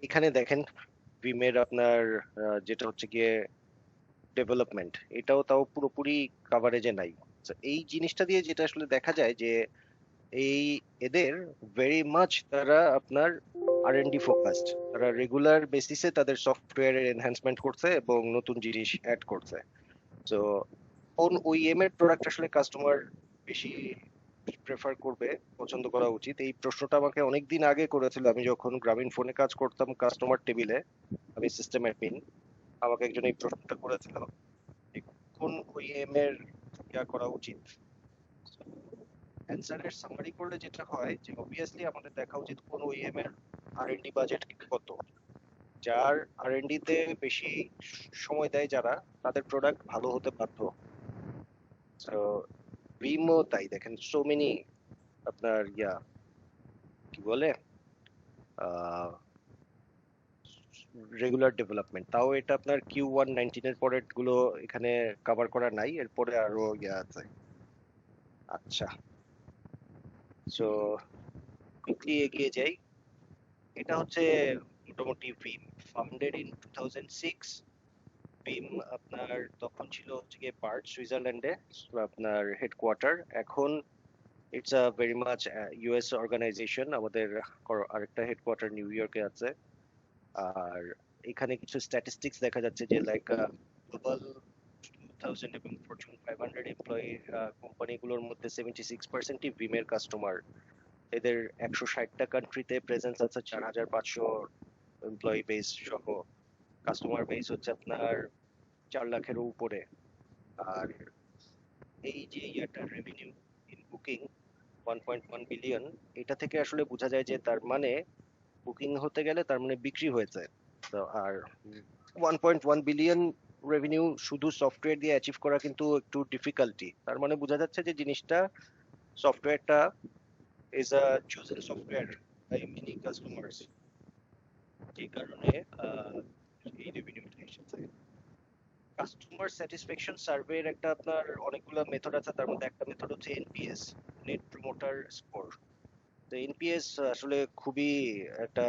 এখানে দেখেন ভিমের আপনার যেটা হচ্ছে গিয়ে ডেভেলপমেন্ট, এটাও তাও পুরোপুরি কাভারেজে নাই। So, এই জিনিসটা দিয়ে যেটা আসলে দেখা যায় যে এই এদের ভেরি মাচ তারা আপনার R&D ফোকাসড, তারা রেগুলার বেসিসে তাদের সফটওয়্যারের এনহ্যান্সমেন্ট করছে এবং নতুন জিনিস অ্যাড করছে। তো কোন ওইএম এর প্রোডাক্ট আসলে কাস্টমার বেশি প্রেফার করবে, পছন্দ করা উচিত, এই প্রশ্নটা আমাকে অনেকদিন আগে করেছিল। আমি যখন গ্রামীণ ফোনে কাজ করতাম কাস্টমার টেবিলে, আমি সিস্টেম অ্যাডমিন, আমাকে একজন এই প্রশ্নটা করেছিল যে কোন ওইএম এর ইয়া করা উচিত। অ্যান্সারের সামারি করলে যেটা হয় যে অবভিয়াসলি আমাদের দেখা উচিত কোন ওইএম এর আর&ডি বাজেট কত, যার আর&ডি তে বেশি সময় দেয় যারা, তাদের প্রোডাক্ট ভালো হতে বাধ্য। তো ভিমও তাই, দেখেন সো মেনি আপনার ইয়া কি বলে রেগুলার ডেভেলপমেন্ট, তাও এটা আপনার Q1 19 এর পরের গুলো এখানে কভার করা নাই, এরপরে আরো ইয়া আছে। আচ্ছা, সো কুইকলি এগিয়ে যাই। এটা হচ্ছে মোটামুটি ভিম, ফাউন্ডেড ইন 2006। ভিম আপনার তখন ছিল হচ্ছে গিয়ে পার্ট সুইজারল্যান্ডে আপনার হেডকোয়ার্টার। এখন it's a very much US organisation. আমাদের আরেকটা হেডকোয়ার্টার নিউ ইয়র্কে আছে। আর এখানে কিছু স্ট্যাটিস্টিক্স দেখা যাচ্ছে যে লাইক গ্লোবাল 2000 এবং ফরচুন 500 এমপ্লয়ি কোম্পানিগুলোর মধ্যে 76%ই ভিমের কাস্টমার। এদের 160টা কান্ট্রিতে প্রেজেন্স আছে, 4500 এমপ্লয়ি বেস সহ। কাস্টমার বেস হচ্ছে আপনার 4 লাখেরও উপরে। আর এই যে ইয়াটার রেভিনিউ ইন বুকিং 1.1 বিলিয়ন, এটা থেকে আসলে বোঝা যায় যে তার মানে বুকিং হতে গেলে তার মানে বিক্রি হয়েছে। তো আর 1.1 বিলিয়ন রেভিনিউ শুধু সফটওয়্যার দিয়ে অ্যাচিভ করা কিন্তু একটু ডিফিকাল্টি। তার মানে বোঝা যাচ্ছে যে জিনিসটা, সফটওয়্যারটা is a chosen software by many customers, যে কারণে এই রেভিনিউটা এসেছে। কাস্টমার স্যাটিসফ্যাকশন সার্ভের একটা আপনার অনেকগুলো মেথড আছে, তার মধ্যে একটা মেথড হচ্ছে এনপিএস, নেট প্রমোটার স্কোর। তো এনপিএস আসলে খুবই একটা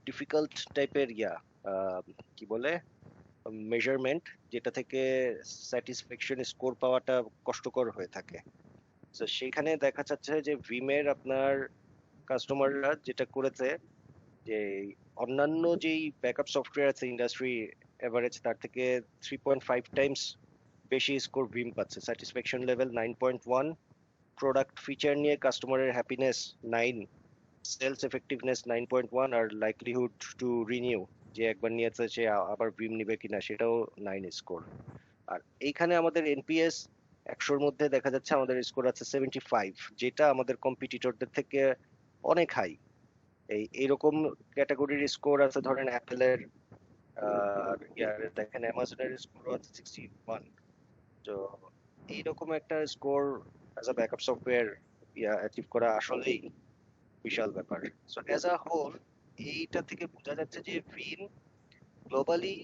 ডিফিকাল্ট টাইপের ইয়া কি বলে মেজারমেন্ট, যেটা থেকে স্যাটিসফ্যাকশন স্কোর পাওয়াটা কষ্টকর হয়ে থাকে। তো সেখানে দেখা যাচ্ছে যে ভিমের আপনার কাস্টমাররা যেটা করেছে যে অন্যান্য যেই ব্যাকআপ সফটওয়্যার আছে ইন্ডাস্ট্রি এভারেজ, তার থেকে 3.5 টাইমস বেশি স্কোর ভিম পাচ্ছে। স্যাটিসফ্যাকশন লেভেল 9.1, প্রোডাক্ট ফিচার নিয়ে কাস্টমারের হ্যাপিনেস 9, সেলস এফেক্টিভনেস 9.1, আর লাইকলিহুড টু রিনিউ, যে একবার নিয়েছে সে আবার ভিম নিবে কিনা, সেটাও 9 স্কোর। আর এইখানে আমাদের এনপিএস 100-র মধ্যে দেখা যাচ্ছে আমাদের স্কোর আছে 75, যেটা আমাদের কম্পিটিটরদের থেকে অনেক হাই। এইরকম ক্যাটাগরির স্কোর আছে ধরেন অ্যাপেলের, আর ইয়ার দেখেন অ্যামাজনের স্কোর আছে 61। তো এইরকম একটা score as a backup software yeah achieve করা আসলেই বিশাল ব্যাপার। সো অ্যাজ আ হোল এইটা থেকে বোঝা যাচ্ছে যে Veeam globally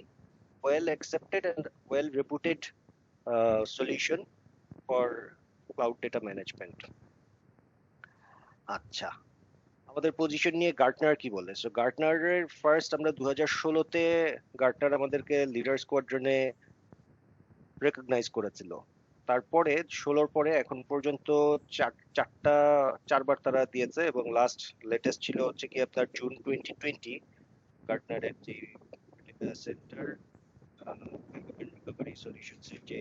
well accepted and well reputed solution for cloud data management. আচ্ছা, আমাদের পজিশন নিয়ে গার্টনার কি বলে? সো গার্টনারের ফার্স্ট আমরা 2016-তে গার্টনার আমাদেরকে লিডার স্কোয়াড্রনে রেকগনাইজ করেছিল। তারপরে 16-র পরে এখন পর্যন্ত চারটা, চারবার তারা দিয়েছে, এবং লাস্ট লেটেস্ট ছিল হচ্ছে কি আপনার জুন 2020 গার্টনারের যে সেন্টার রিকভারি সলিউশনস এর যে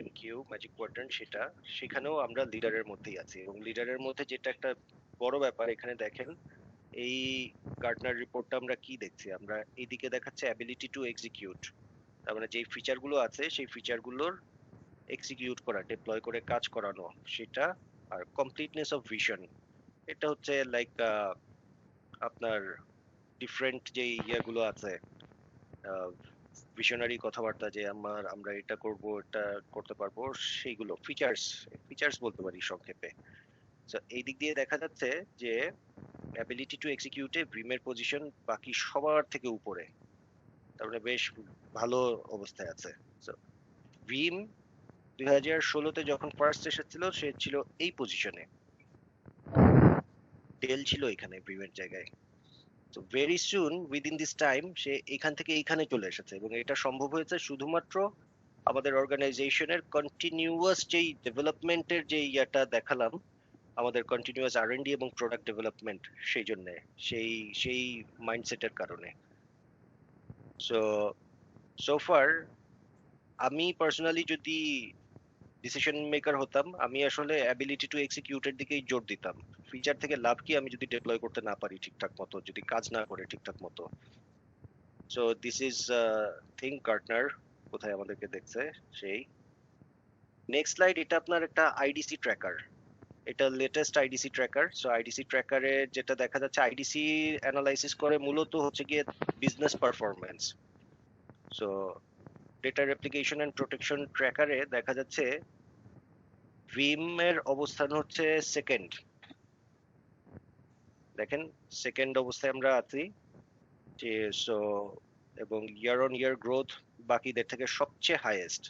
এমকিউ ম্যাজিক কোয়াড্রান্ট, সেটা, সেখানেও আমরা লিডারের মধ্যেই আছি। এবং লিডারের মধ্যে যেটা একটা বড় ব্যাপার এখানে দেখেন, এই গার্টনার রিপোর্টটা আমরা কি দেখছি, আমরা এইদিকে দেখাচ্ছে অ্যাবিলিটি টু এক্সিকিউট, তার মানে যেই ফিচার গুলো আছে সেই ফিচার গুলোর এক্সিকিউট করা, ডিপ্লয় করে কাজ করানো সেটা। আর কমপ্লিটনেস অফ ভিশন, এটা হচ্ছে লাইক আপনার ডিফারেন্ট যে ইয়াগুলো আছে, ভিশনারি কথাবার্তা, যে আমরা এটা করব, এটা করতে পারবো, সেইগুলো ফিচার্স, ফিচার্স বলতে পারি সংক্ষেপে। তো এই দিক দিয়ে দেখা যাচ্ছে যে অ্যাবিলিটি টু এক্সিকিউটে ভিমের পজিশন বাকি সবার থেকে উপরে, তার মানে বেশ ভালো অবস্থায় আছে। So, ভিম 2016-তে যখন ফার্স্ট এসেছিল সে ছিল এই পজিশনে, ডেল ছিল এখানে ভিমের জায়গায়। তো very soon within this time সে এখান থেকে এইখানে চলে এসেছে, এবং এটা সম্ভব হয়েছে শুধুমাত্র আমাদের অর্গানাইজেশনের কন্টিনিউয়াস যেই ডেভেলপমেন্টের যে ইয়াটা দেখালাম, আমাদের কন্টিনিউয়াস আর&ডি এবং প্রোডাক্ট ডেভেলপমেন্ট, সেই জন্য সেই সেই মাইন্ডসেটের কারণে। সো ফার আমি পার্সোনালি যদি ডিসিশন মেকার হতাম, আমি আসলে অ্যাবিলিটি টু এক্সিকিউটের দিকেই জোর দিতাম। ফিচার থেকে লাভ কি আমি যদি ডেপ্লয় করতে না পারি ঠিকঠাক মতো, যদি কাজ না করে ঠিকঠাক মতো। So this is think Gartner কোথায় আমাদেরকে দেখছে সেই। নেক্সট স্লাইড, এটা আপনার একটা আইডিসি ট্র্যাকার, এটা latest IDC tracker. So IDC ট্র্যাকারে যেটা দেখা যাচ্ছে, আইডিসি অ্যানালাইসিস করে মূলত হচ্ছে গিয়ে business performance. So data replication and protection ট্র্যাকারে দেখা যাচ্ছে ভিম এর অবস্থান হচ্ছে সেকেন্ড, দেখেন সেকেন্ড অবস্থায় আমরা আছি যে। সো এবং ইয়ার অন ইয়ার গ্রোথ বাকিদের থেকে সবচেয়ে হাইয়েস্ট,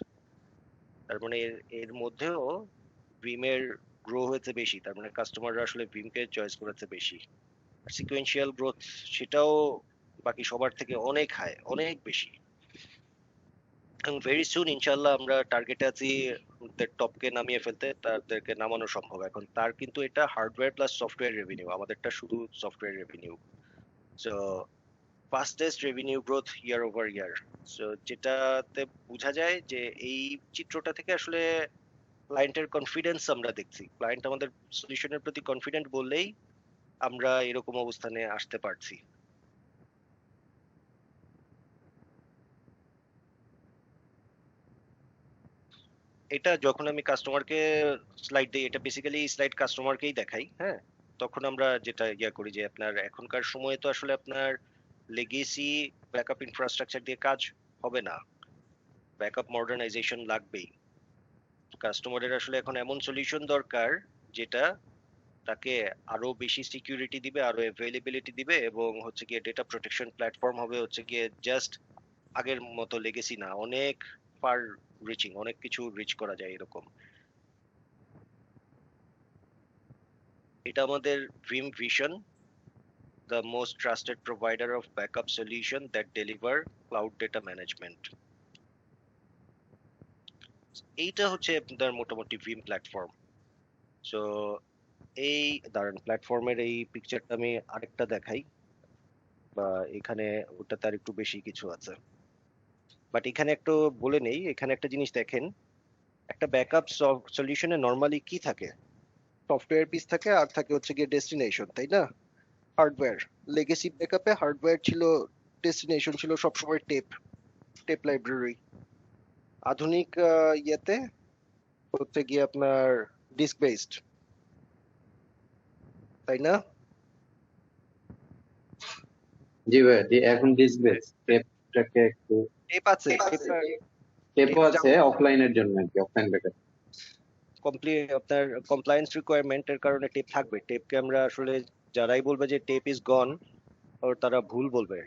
তার মানে এর মধ্যেও ভিমের গ্রো হয়েছে বেশি, তার মানে কাস্টমাররা আসলে ভিমকে চয়েস করেছে বেশি। সিকোয়েন্সিয়াল গ্রোথ সেটাও বাকি সবার থেকে অনেক হাই, অনেক বেশি। এবং ভেরি সুন ইনশাল্লাহ আমরা টার্গেটে আছি টপকে নামিয়ে ফেলতে, তাদেরকে নামানো সম্ভব। এখন তার কিন্তু এটা হার্ডওয়্যার প্লাস সফটওয়্যার রেভিনিউ, আমাদেরটা শুধু software revenue. So fastest revenue growth year over year. So যেটাতে বোঝা যায় যে এই চিত্রটা থেকে আসলে ক্লায়েন্টের কনফিডেন্স আমরা দেখছি, ক্লায়েন্ট আমাদের সলিউশনের প্রতি কনফিডেন্ট বললেই আমরা এরকম অবস্থানে আসতে পারছি। এটা যখন আমি কাস্টমারকে স্লাইড দিই, এটা বেসিক্যালি স্লাইড কাস্টমারকেই দেখাই, হ্যাঁ। তখন আমরা যেটা ইয়া করি যে আপনার এখনকার সময়ে তো আসলে আপনার লেগেসি ব্যাকআপ ইনফ্রাস্ট্রাকচার দিয়ে কাজ হবে না, ব্যাকআপ মডার্নাইজেশন লাগবেই। কাস্টমারের আসলে এখন এমন সলিউশন দরকার যেটা তাকে আরো বেশি সিকিউরিটি দিবে, আরো অ্যাভেলেবিলিটি দিবে, এবং হচ্ছে গিয়ে ডেটা প্রোটেকশন প্ল্যাটফর্ম হবে হচ্ছে গিয়ে জাস্ট আগের মতো লেগেসি না, অনেক ফার রিচিং, অনেক কিছু রিচ করা যায় এরকম। এটা আমাদের ভিম vision, the most trusted provider of backup solution that deliver cloud data management. এইটা হচ্ছে আপনার মোটামুটি ভিম প্ল্যাটফর্ম। সো এই দাঁড়ান, প্ল্যাটফর্মের এই পিকচারটা আমি আরেকটা দেখাই, বা এখানে ওটা তার একটু বেশি কিছু আছে, বাট এখানে একটু বলে নেই। এখানে একটা জিনিস দেখেন, একটা ব্যাকআপ সলিউশনে নরমালি কি থাকে, সফটওয়্যার পিস থাকে আর থাকে হচ্ছে গিয়ে ডেস্টিনেশন, তাই না? হার্ডওয়্যার, লেগেসি ব্যাকআপে হার্ডওয়্যার ছিল, ডেস্টিনেশন ছিল সবসময় টেপ, টেপ লাইব্রেরি। আধুনিক ইয়েতে হচ্ছে গিয়ে আপনার ডিস্ক বেসড, তাই না? জি ভাই, এখন ডিস্ক বেস, টেপটাকে একটু টেপ আছে, টেপও আছে অফলাইনের জন্য আর কি, অফলাইন ব্যাকআপ। আপনার কমপ্লায়েন্স রিকোয়ারমেন্টের কারণে টেপ থাকবে। টেপকে আমরা আসলে যারাই বলবে যে টেপ ইজ গন, তারা ভুল বলবে।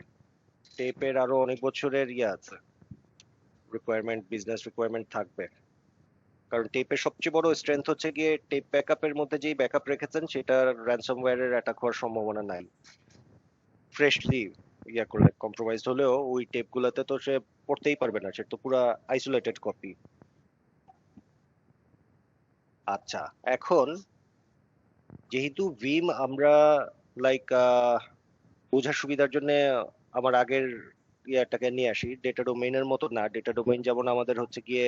টেপের আরো অনেক বছরের ইয়ে আছে, রিকোয়ারমেন্ট, বিজনেস রিকোয়ারমেন্ট থাকবে। কারণ টেপের সবচেয়ে বড় স্ট্রেংথ হচ্ছে গিয়ে টেপ ব্যাকআপের মধ্যে যেই ব্যাকআপ রেখেছেন সেটা র্যানসমওয়্যারের অ্যাটাক হওয়ার সম্ভাবনা নাই। ফ্রেশলি ইয়া করলে কম্প্রোমাইজড হলেও ওই টেপ গুলাতে তো সে পড়তেই পারবে না, সেটা তো পুরো আইসোলেটেড কপি। আচ্ছা, এখন যেহেতু ভিম আমরা লাইক বোঝার সুবিধার জন্য আমার আগের ইয়াটাকে নিয়ে আসি, ডেটা ডোমেইনের মতো না। ডেটা ডোমেইন যেমন আমাদের হচ্ছে গিয়ে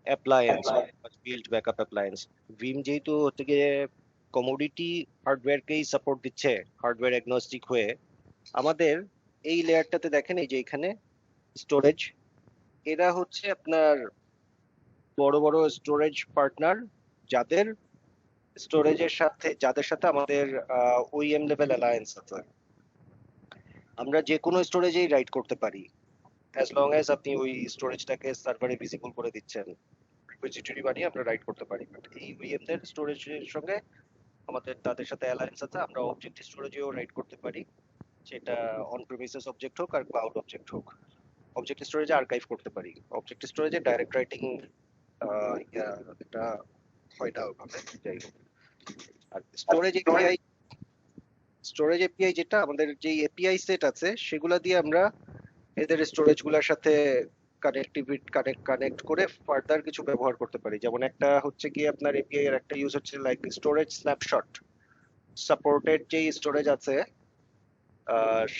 অ্যাপ্লায়েন্স, বিল্ড ব্যাকআপ অ্যাপ্লায়েন্স, ভিম যেহেতু হচ্ছে গিয়ে কমোডিটি হার্ডওয়্যারকেই সাপোর্ট দিচ্ছে, হার্ডওয়্যার এগনস্টিক হয়ে, আমাদের এই লেয়ারটাতে দেখেন এই যে এখানে স্টোরেজ, এরা হচ্ছে আপনার বড় বড় স্টোরেজ পার্টনার, যাদের যাদের সাথে আমাদের ওইএম লেভেল অ্যালায়েন্স আছে। আমরা যে কোনো স্টোরেজেই রাইট করতে পারি, অ্যাজ লং অ্যাজ আপনি ওই স্টোরেজটাকে সার্ভারে ভিজিবল করে দিচ্ছেন, রিপোজিটরি বানিয়ে আমরা রাইট করতে পারি। বাট এই ওইএম দের স্টোরেজের সঙ্গে আমাদের তাদের সাথে অ্যালায়েন্স আছে, আমরা অবজেক্ট স্টোরেজেও রাইট করতে পারি, সেটা অন প্রিমিসেস অবজেক্ট হোক আর ক্লাউড অবজেক্ট হোক। অবজেক্ট স্টোরেজে আর্কাইভ করতে পারি, অবজেক্ট স্টোরেজে ডাইরেক্ট রাইটিং এটা হয় না ওভাবে, যাই হোক। আর স্টোরেজ এপিআই, স্টোরেজ এপিআই যেটা আমাদের যে এপিআই সেট আছে সেগুলা দিয়ে আমরা এদের স্টোরেজ গুলার সাথে কানেক্ট করে ফার্দার কিছু ব্যবহার করতে পারি। যেমন একটা হচ্ছে কি আপনার এপিআই এর একটা ইউজ হচ্ছে লাইক স্টোরেজ স্ন্যাপশট। সাপোর্টেড যে স্টোরেজ আছে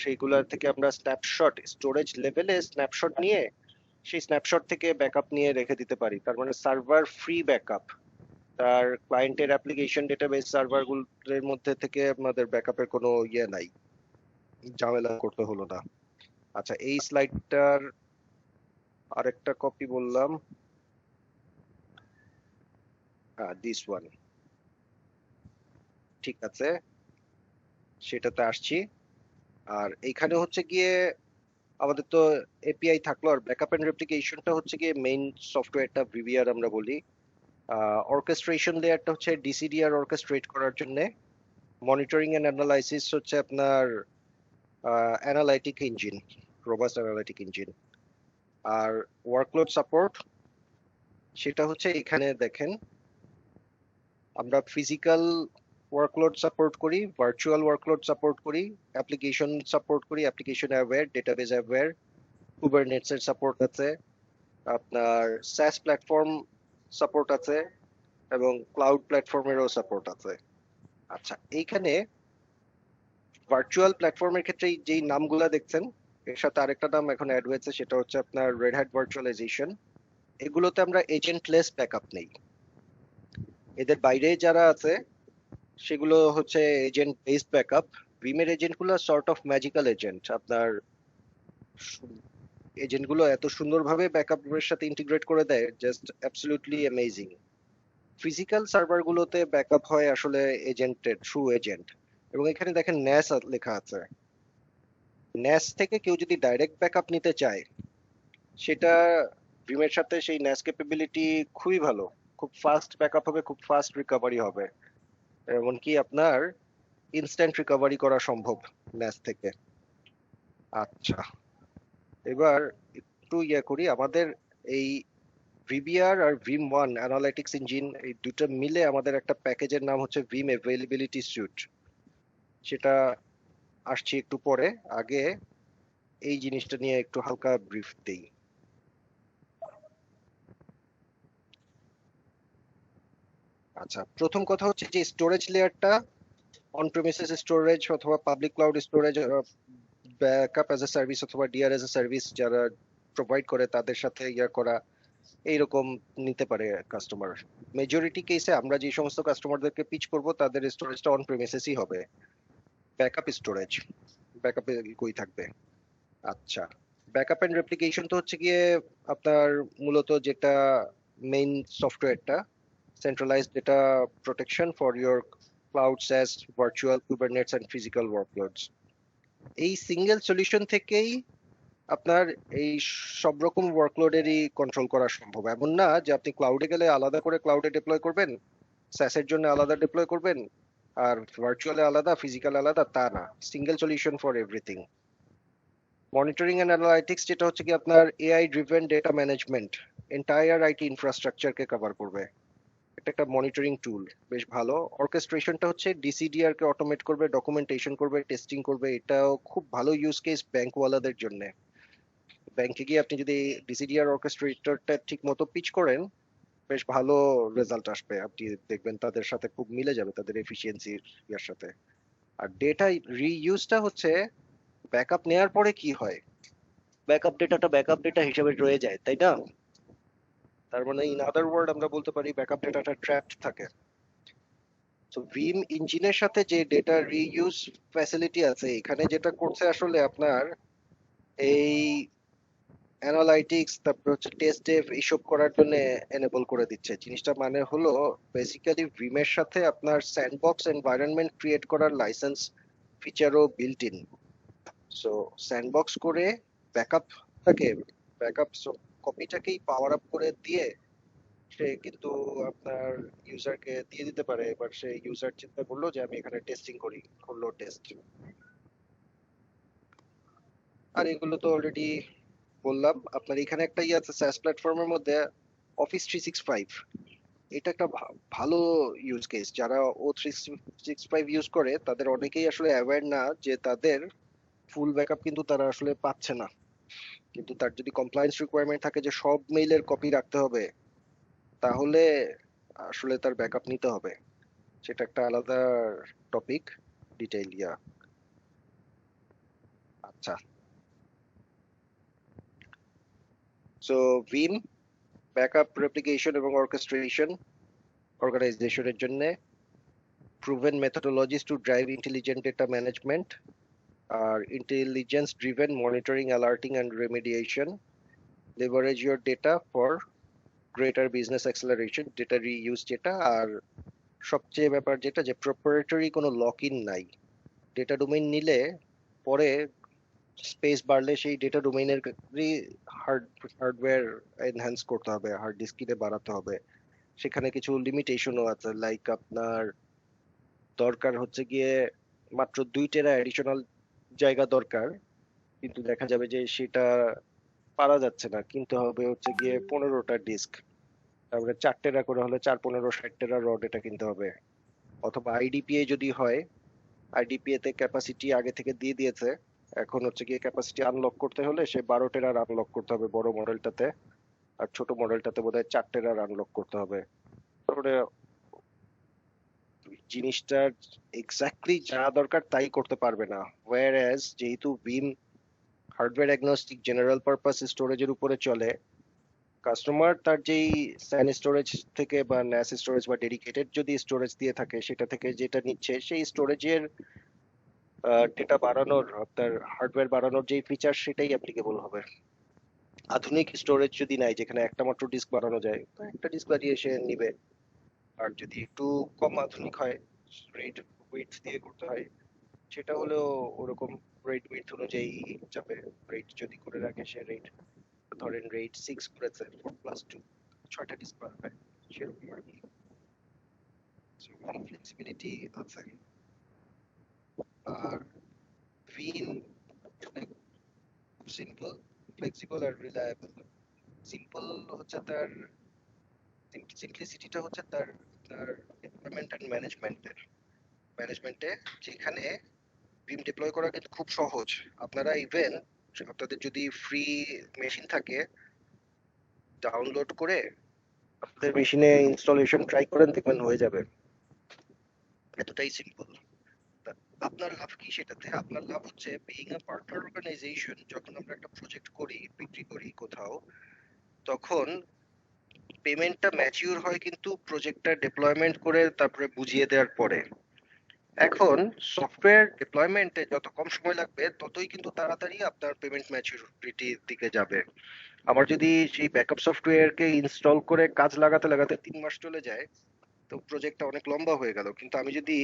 সেইগুলা থেকে আমরা স্ন্যাপশট স্টোরেজ লেভেলে স্ন্যাপশট নিয়ে সেই স্ন্যাপশট থেকে ব্যাকআপ নিয়ে রেখে দিতে পারি। তার মানে সার্ভার ফ্রি ব্যাকআপ। তার ক্লায়েন্টের অ্যাপ্লিকেশন ডেটাবেস সার্ভার গুলোর মধ্যে থেকে আমাদের ব্যাকআপের কোনো ইয়ে নাই, ঝামেলা করতে হলো না। আচ্ছা, এই স্লাইডটার আরেকটা কপি বললাম, দিস ওয়ান, ঠিক আছে, সেটাতে আসছি। আর এইখানে হচ্ছে গিয়ে আমাদের তো এপিআই থাকলো, আর ব্যাকআপ এন্ড রেপ্লিকেশনটা হচ্ছে গিয়ে মেইন সফটওয়্যারটা ভিভিআর আমরা বলি। অর্কেস্ট্রেশন লেয়ারটা হচ্ছে ডিসিডিআর অর্কেস্ট্রেট করার জন্য। মনিটরিং এন্ড অ্যানালাইসিস হচ্ছে আপনার analytic engine, robust analytic engine. আর ওয়ার্কলোড সাপোর্ট সেটা হচ্ছে এখানে দেখেন আমরা ফিজিক্যাল ওয়ার্কলোড সাপোর্ট করি, ভার্চুয়াল ওয়ার্কলোড সাপোর্ট করি, অ্যাপ্লিকেশন সাপোর্ট করি, application aware, database aware, Kubernetes এর সাপোর্ট আছে, আপনার SaaS প্ল্যাটফর্ম সাপোর্ট আছে এবং ক্লাউড প্ল্যাটফর্মেরও সাপোর্ট আছে। আচ্ছা, এইখানে ভার্চুয়াল প্ল্যাটফর্মের ক্ষেত্রে যেই নামগুলা দেখছেন এর সাথে আরেকটা নাম এখন অ্যাড হয়েছে, সেটা হচ্ছে আপনার রেড হ্যাট ভার্চুয়ালাইজেশন। এগুলোতে আমরা এজেন্টলেস ব্যাকআপ নেই। এদের বাইরে যারা আছে সেগুলো হচ্ছে এজেন্ট বেসড ব্যাকআপ। ভিমের এজেন্ট গুলো সর্ট অফ ম্যাজিক্যাল এজেন্ট। আপনার এজেন্ট গুলো এত সুন্দরভাবে ব্যাকআপের সাথে ইন্টিগ্রেট করে দেয়, just absolutely amazing. Physical server গুলোতে ব্যাকআপ হয় আসলে এজেন্টের থ্রু এজেন্ট। এবং এখানে দেখেন ন্যাস লেখা আছে। ন্যাস থেকে কেউ যদি ডাইরেক্ট ব্যাকআপ নিতে চায় সেটা ভিমের সাথে সেই ন্যাস ক্যাপাবিলিটি খুবই ভালো, খুব ফাস্ট ব্যাকআপ হবে, খুব ফাস্ট রিকভারি হবে, এমনকি আপনার ইনস্ট্যান্ট রিকভারি করা সম্ভব ন্যাস থেকে। আচ্ছা, এবার একটু ইয়ে করি, আমাদের এই ভিবিআর আর ভিম ওয়ান অ্যানালাইটিক্স ইঞ্জিন এই দুটো মিলে আমাদের একটা প্যাকেজের নাম হচ্ছে ভিম অ্যাভেইলেবিলিটি স্যুট। সেটা আসছি একটু পরে, আগে এই জিনিসটা নিয়ে একটু হালকা ব্রিফ দেই। আচ্ছা, প্রথম কথা হচ্ছে যে স্টোরেজ লেয়ারটা অন প্রেমিসেস স্টোরেজ অথবা public cloud storage, backup as a service অথবা ডিআর অ্যাজ এ সার্ভিস যারা প্রোভাইড করে তাদের সাথে ইয়া করা, এইরকম নিতে পারে কাস্টমার। মেজরিটি কেসে আমরা যে সমস্ত কাস্টমারদেরকে পিচ করব তাদের স্টোরেজটা অন প্রেমিসেসই হবে। ব্যাকআপ স্টোরেজ, ব্যাকআপে কই থাকবে? আচ্ছা, ব্যাকআপ এন্ড রেপ্লিকেশন তো হচ্ছে গিয়ে আপনার মূলত যেটা মেইন সফটওয়্যারটা, centralised data protection for your cloud SaaS virtual Kubernetes and physical workloads. এই সিঙ্গেল সলিউশন থেকেই আপনার এই সব রকম ওয়ার্কলোডেরই কন্ট্রোল করা সম্ভব। এমন না যে আপনি ক্লাউডে গেলে আলাদা করে ক্লাউডে ডিপ্লয় করবেন, স্যাসের জন্য আলাদা ডিপ্লয় করবেন, আর ভার্চুয়ালে আলাদা, ফিজিক্যাল আলাদা, তা না, single solution for everything. Monitoring and analytics যেটা হচ্ছে কি আপনার AI driven data management, entire IT ইনফ্রাস্ট্রাকচারকে কভার করবে। এটা একটা মনিটরিং টুল, বেশ ভালো। অর্কেস্ট্রেশনটা হচ্ছে ডিসিডিআর কে অটোমেট করবে, ডকুমেন্টেশন করবে, টেস্টিং করবে। এটাও খুব ভালো ইউজ কেস ব্যাংকওয়ালাদের জন্য। ব্যাংকে গিয়ে আপনি যদি ডিসিডিআর অর্কেস্ট্রেটরটা ঠিক মতো পিচ করেন, বেশ ভালো রেজাল্ট আসবে। আপনি দেখবেন তাদের সাথে খুব মিলে যাবে, তাদের এফিসিয়েন্সির ইয়ার সাথে। আর ডেটা রিইউজটা হচ্ছে ব্যাকআপ নেওয়ার পরে কি হয়, ব্যাকআপ ডেটা হিসেবে রয়ে যায়, তাই না? তার মানে ইন আদার ওয়ার্ড আমরা বলতে পারি ব্যাকআপ ডেটাটা ট্র্যাপড থাকে। তো ভিম ইঞ্জিনের সাথে যে ডেটা রিইউজ ফ্যাসিলিটি আছে, এখানে যেটা করছে আসলে আপনার এই অ্যানালাইটিক্স, তারপর হচ্ছে টেস্ট ডেভ এইসব করার জন্য এনেবল করে দিচ্ছে। জিনিসটা মানে হলো বেসিক্যালি ভিমের সাথে আপনার স্যান্ডবক্স এনভায়রনমেন্ট ক্রিয়েট করার লাইসেন্স ফিচারও বিল্ট ইন। সো স্যান্ডবক্স করে ব্যাকআপটাকে ব্যাকআপ কপিটাকেই পাওয়ার আপ করে দিয়ে সে কিন্তু আপনার ইউজারকে দিয়ে দিতে পারে। এবার সে ইউজার চিন্তা করলো যে আমি এখানে টেস্টিং করি, করলো টেস্ট। আর এগুলো তো অলরেডি বললাম। আপনার এখানে একটা ইয়ে আছে SaaS প্ল্যাটফর্মের মধ্যে, অফিস 365। এটা একটা ভালো ইউজ কেস। যারা O365 ইউজ করে তাদের অনেকেই আসলে অ্যাওয়্যার না যে তাদের ফুল ব্যাকআপ কিন্তু তারা আসলে পাচ্ছে না। কিন্তু তার যদি কমপ্লায়েন্স রিকোয়ারমেন্ট থাকে যে সব মেইলের কপি রাখতে হবে, তাহলে আসলে তার ব্যাকআপ নিতে হবে। সেটা একটা আলাদা টপিক, ডিটেইল ইয়া। আচ্ছা, সো ভিম ব্যাকআপ রেপ্লিকেশন এবং অর্কেস্ট্রেশন অর্গানাইজেশনের জন্য proven methodologies to drive intelligent data management আর intelligence driven monitoring, alerting and remediation. Leverage your data for greater business acceleration, data reuse যেটা। আর সবচেয়ে ব্যাপার যেটা যে প্রপ্রাইটারি কোনো লক ইন নাই। ডেটা ডোমেইন নিলে পরে স্পেস বাড়লে সেই ডেটা ডোমেইনের হার্ডওয়্যার এনহ্যান্স করতে হবে, হার্ড ডিস্ক কিনে বাড়াতে হবে। সেখানে কিছু লিমিটেশনও আছে, লাইক আপনার দরকার হচ্ছে গিয়ে মাত্র 2 টেরা অ্যাডিশনাল জায়গা দরকার, কিন্তু দেখা যাবে যে সেটা পারা যাচ্ছে না, কিনতে হবে হচ্ছে গিয়ে 15টা ডিস্ক। তারপরে 4 টেরা করে হলে 4 15 60 টেরা র ডেটা কিনতে হবে। অথবা আইডিপিএ যদি হয়, আইডিপিএ তে ক্যাপাসিটি আগে থেকে দিয়ে দিয়েছে, এখন হচ্ছে গিয়ে ক্যাপাসিটি আনলক করতে হলে সে 12 টেরার আনলক করতে হবে বড় মডেলটাতে, আর ছোট মডেলটাতে বোধহয় 4 টেরার আনলক করতে হবে। তারপরে জিনিসটার এক্স্যাক্টলি যা দরকার তাই করতে পারবে না। ওয়্যারএজ যেহেতু ভিম হার্ডওয়্যার অ্যাগনস্টিক জেনারেল পারপাস স্টোরেজের উপরে চলে, কাস্টমার তার যেই স্যান স্টোরেজ থেকে বা ন্যাস স্টোরেজ বা ডেডিকেটেড যদি স্টোরেজ দিয়ে থাকে সেটা থেকে যেটা নিচ্ছে, সেই স্টোরেজের ডেটা বাড়ানোর, আপনার হার্ডওয়্যার বাড়ানোর যেই ফিচার সেটাই অ্যাপ্লিকেবল হবে। আধুনিক স্টোরেজ যদি নাই যেখানে একটা মাত্র ডিস্ক বাড়ানো যায়, তো একটা ডিস্ক বাড়িয়ে সে নিবে। আর যদি একটু কম আধুনিক হয়, রেট ওয়েট দিয়ে করতে হয়, সেটা হলেও ওরকম রেট ওয়েট অনুযায়ী যাবে। রেট যদি করে রাখে সে রেট, ধরেন রেট 6 করেছে, 4+2 6টা ডিস্ক বাড়াবে, সেরকম আর কি। ফ্লেক্সিবিলিটি আছে। আর ভিম সিম্পল, ফ্লেক্সিবল আর রিলায়েবল। সিম্পল হচ্ছে তার, সিম্পলিসিটিটা হচ্ছে তার তার ডেভেলপমেন্ট এন্ড ম্যানেজমেন্টে, যেখানে ভিম ডিপ্লয় করা কিন্তু খুব সহজ। আপনারা ইভেন আপনাদের যদি ফ্রি মেশিন থাকে, ডাউনলোড করে আপনাদের মেশিনে ইনস্টলেশন ট্রাই করেন, দেখবেন হয়ে যাবে। এতটাই সিম্পল। আপনার লাভ কি সেটাতে? আপনার লাভ হচ্ছে বিইং আ পার্টনার অর্গানাইজেশন, যখন আমরা একটা প্রজেক্ট করি, বিক্রি করি কোথাও, তখন পেমেন্টটা ম্যাচিউর হয় কিন্তু প্রজেক্টটা ডিপ্লয়মেন্ট করে তারপরে বুঝিয়ে দেওয়ার পরে। এখন সফটওয়্যার ডিপ্লয়মেন্টে যত কম সময় লাগবে ততই কিন্তু তাড়াতাড়ি আপনার পেমেন্ট ম্যাচিউরিটির দিকে যাবে। আমার যদি সেই ব্যাকআপ সফটওয়্যারকে ইনস্টল করে কাজ লাগাতে লাগাতে 3 মাস চলে যায়, তো প্রজেক্টটা অনেক লম্বা হয়ে গেল। কিন্তু আমি যদি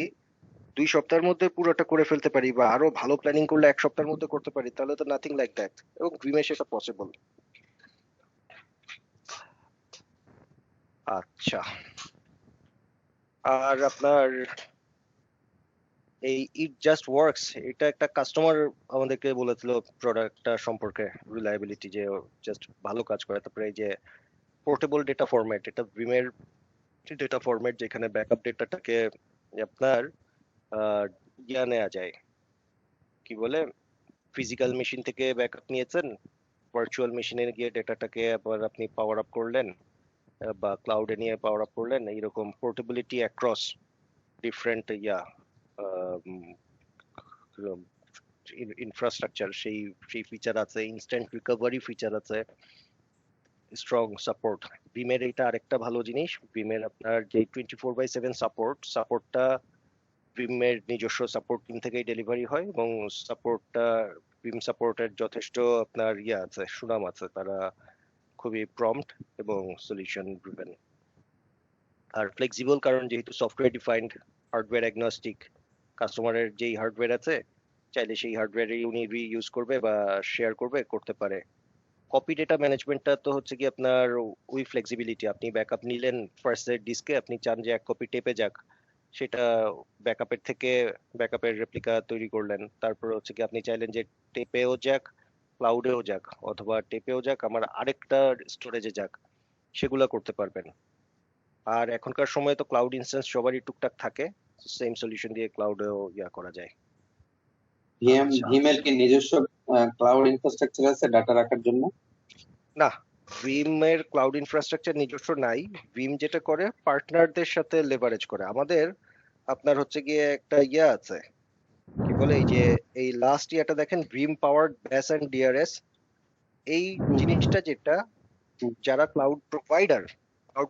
2 সপ্তাহের মধ্যে পুরোটা করে ফেলতে পারি, বা আরো ভালো প্ল্যানিং করলে 1 সপ্তাহের মধ্যে করতে পারি, তাহলে তো নাথিং লাইক দ্যাট, এবং ড্রিমে সেটা পসিবল। আচ্ছা, আর আপনার এই ইট জাস্ট ওয়ার্কস, এটা একটা কাস্টমার আমাদেরকে বলেছিল প্রোডাক্টটা সম্পর্কে, রিলায়েবিলিটি, যে জাস্ট ভালো কাজ করে। তারপরে এই যে পোর্টেবল ডেটা ফরম্যাট, এটা ভিমের ডেটা ফরম্যাট যেখানে ব্যাকআপ ডেটাটাকে আপনার আহ ইয়া নেওয়া যায়, কি বলে, ফিজিক্যাল মেশিন থেকে ব্যাকআপ নিয়েছেন, ভার্চুয়াল মেশিনে গিয়ে ডেটাটাকে আবার আপনি পাওয়ার আপ করলেন, বা ক্লাউডে নিয়ে পাওয়ার আপ করলেন, এইরকম পোর্টেবিলিটি অ্যাক্রস ডিফারেন্ট ইয়া ইনফ্রাস্ট্রাকচার, সেই সেই ফিচার আছে। ইনস্ট্যান্ট রিকভারি ফিচার আছে, স্ট্রং সাপোর্ট। ভিমের এটা আরেকটা ভালো জিনিস, ভিমের আপনার যে 24/7 সাপোর্টটা ভিমের নিজস্ব সাপোর্ট টিম থেকেই ডেলিভারি হয়, এবং সাপোর্টটা ভিম সাপোর্টের যথেষ্ট আপনার ইয়ে আছে, সুনাম আছে। তারা খুবই প্রম্পট এবং সলিউশন ড্রিভেন। আর ফ্লেক্সিবল, কারণ যেহেতু সফটওয়্যার ডিফাইন্ড, হার্ডওয়্যার অ্যাগনস্টিক, কাস্টমারের যেই হার্ডওয়্যার আছে চাইলে সেই হার্ডওয়্যারই উনি রিইউজ করবে বা শেয়ার করবে, করতে পারে। কপি ডেটা ম্যানেজমেন্টটা তো হচ্ছে কি আপনার উই ফ্লেক্সিবিলিটি, আপনি ব্যাকআপ নিলেন ফার্স্ট ডিস্কে, আপনি চান যে 1 কপি টেপে যাক, সেটা ব্যাকআপের থেকে ব্যাকআপের রেপ্লিকা তৈরি করলেন। তারপর হচ্ছে কি আপনি চাইলেন যে টেপেও যাক, ক্লাউডেও যাক, অথবা টেপেও যাক আমার আরেকটা স্টোরেজে যাক, সেগুলা করতে পারবেন। আর এখনকার সময় তো ক্লাউড ইনস্ট্যান্স সবারই টুকটাক থাকে, সেম সলিউশন দিয়ে ক্লাউডেও করা যায়। আচ্ছা, ভিমের কি নিজস্ব ক্লাউড ইনফ্রাস্ট্রাকচার আছে ডাটা রাখার জন্য? না, ভিম এর ক্লাউড ইনফ্রাস্ট্রাকচার নিজস্ব নাই। ভিম যেটা করে পার্টনারদের সাথে লেভারেজ করে। আমাদের আপনার হচ্ছে গিয়ে একটা আছে, কি বলে, এই যে এই লাস্ট ইয়ারটা দেখেন, ভিম পাওয়ার্ড ব্যাস এন্ড ডিআরএস, এই হুম, জিনিসটা যেটা হুম, যারা ক্লাউড